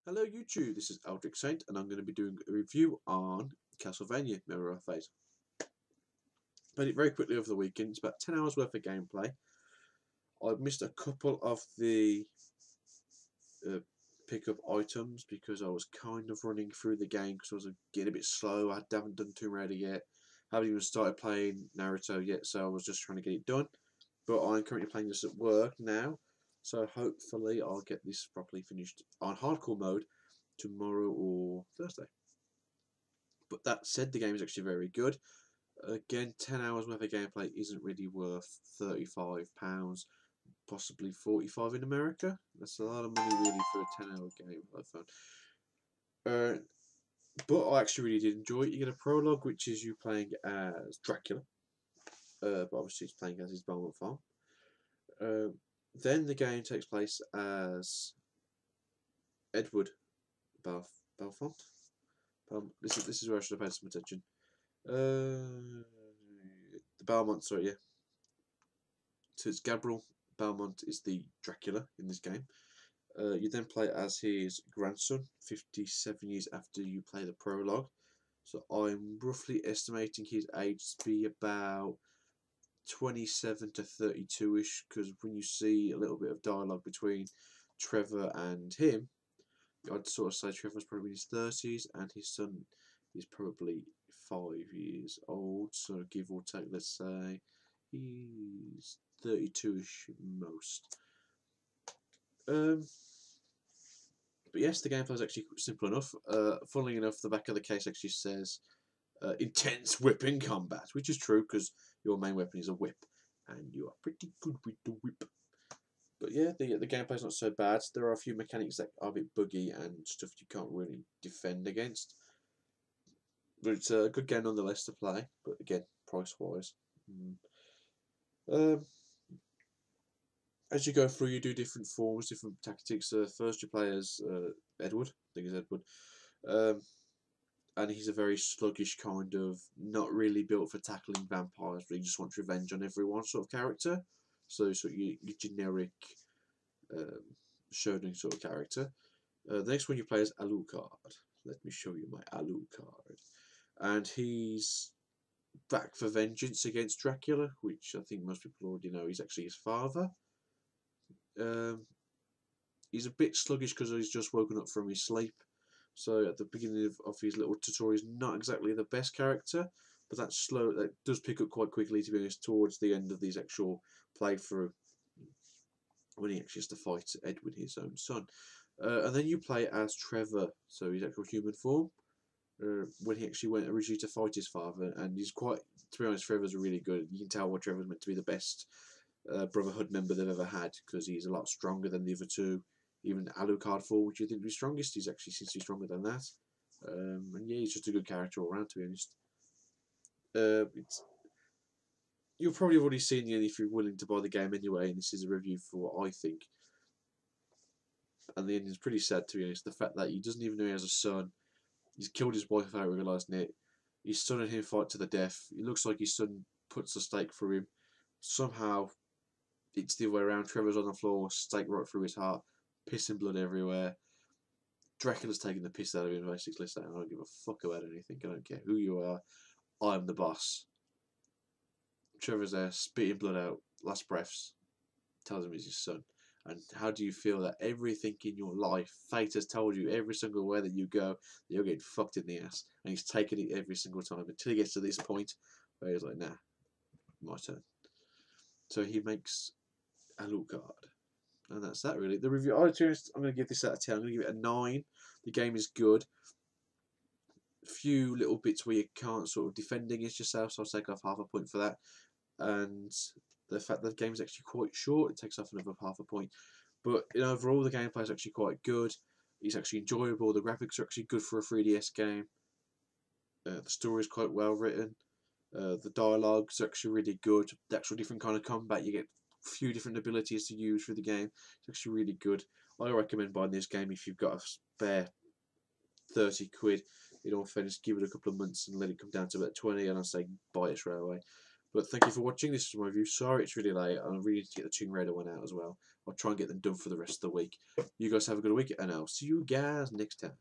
Hello YouTube, this is Eldrick Saint and I'm going to be doing a review on Castlevania Mirror of Fate. Played it very quickly over the weekend, it's about 10 hours worth of gameplay. I missed a couple of the uh, pick-up items because I was kind of running through the game because I was getting a bit slow. I haven't done Tomb Raider yet, haven't even started playing Naruto yet, so I was just trying to get it done. But I'm currently playing this at work now, so hopefully I'll get this properly finished on hardcore mode tomorrow or Thursday. But that said, the game is actually very good. Again, 10 hours worth of gameplay isn't really worth £35, possibly 45 in America. That's a lot of money really for a 10-hour game, I found. But I actually really did enjoy it. You get a prologue, which is you playing as Dracula. But obviously it's playing as his Belmont farm. Then the game takes place as Edward Belfont. This is where I should have paid some attention. The Belmont, sorry, yeah. So it's Gabriel Belmont is the Dracula in this game. You then play as his grandson, 57 years after you play the prologue. So I'm roughly estimating his age to be about 27 to 32-ish, because when you see a little bit of dialogue between Trevor and him, I'd sort of say Trevor's probably in his 30s and his son is probably 5 years old, so give or take, let's say he's 32-ish most. But yes, the gameplay is actually simple enough. Funnily enough, the back of the case actually says intense whipping combat, which is true because your main weapon is a whip, and you are pretty good with the whip. But yeah, the gameplay's not so bad. There are a few mechanics that are a bit buggy and stuff you can't really defend against. But it's a good game nonetheless to play. But again, price-wise. As you go through, you do different forms, different tactics. First you play as Edward. I think it's Edward. And he's a very sluggish kind of, not really built for tackling vampires, but he just wants revenge on everyone sort of character. So your generic Shonen sort of character. The next one you play is Alucard. Let me show you my Alucard. And he's back for vengeance against Dracula, which I think most people already know. He's actually his father. He's a bit sluggish because he's just woken up from his sleep. So at the beginning of his little tutorial, he's not exactly the best character, but that's slow. That does pick up quite quickly, to be honest, towards the end of these actual playthrough, when he actually has to fight Edward, his own son. And then you play as Trevor, so his actual human form, when he actually went originally to fight his father, and he's quite, to be honest, Trevor's really good. You can tell why Trevor's meant to be the best Brotherhood member they've ever had, because he's a lot stronger than the other two. Even Alucard 4, which you think would be strongest, he's actually seems to be stronger than that. And yeah, he's just a good character all around, to be honest. You've probably already seen the end if you're willing to buy the game anyway, and this is a review for what I think. And the ending's pretty sad, to be honest. The fact that he doesn't even know he has a son. He's killed his wife without realising it. His son and him fight to the death. It looks like his son puts a stake through him. Somehow, it's the other way around. Trevor's on the floor, stake right through his heart, piss and blood everywhere. Dracula's taking the piss out of him, basically saying, I don't give a fuck about anything. I don't care who you are. I'm the boss. Trevor's there, spitting blood out, last breaths. Tells him he's his son. And how do you feel that everything in your life, fate has told you every single way that you go, that you're getting fucked in the ass. And he's taking it every single time until he gets to this point where he's like, nah, my turn. So he makes Alucard. And that's that, really. The review, I'm going to give this out of 10. I'm going to give it a 9. The game is good. A few little bits where you can't sort of defend against yourself, so I'll take off half a point for that. And the fact that the game is actually quite short, it takes off another half a point. But overall, the gameplay is actually quite good. It's actually enjoyable. The graphics are actually good for a 3DS game. The story is quite well written. The dialogue's actually really good. The actual different kind of combat, you get a few different abilities to use through the game. It's actually really good. I recommend buying this game if you've got a spare 30 quid. In all fairness, give it a couple of months and let it come down to about 20, and I say buy it straight away. But thank you for watching. This is my review. Sorry it's really late. I really need to get the Tomb Raider one out as well. I'll try and get them done for the rest of the week. You guys have a good week, and I'll see you guys next time.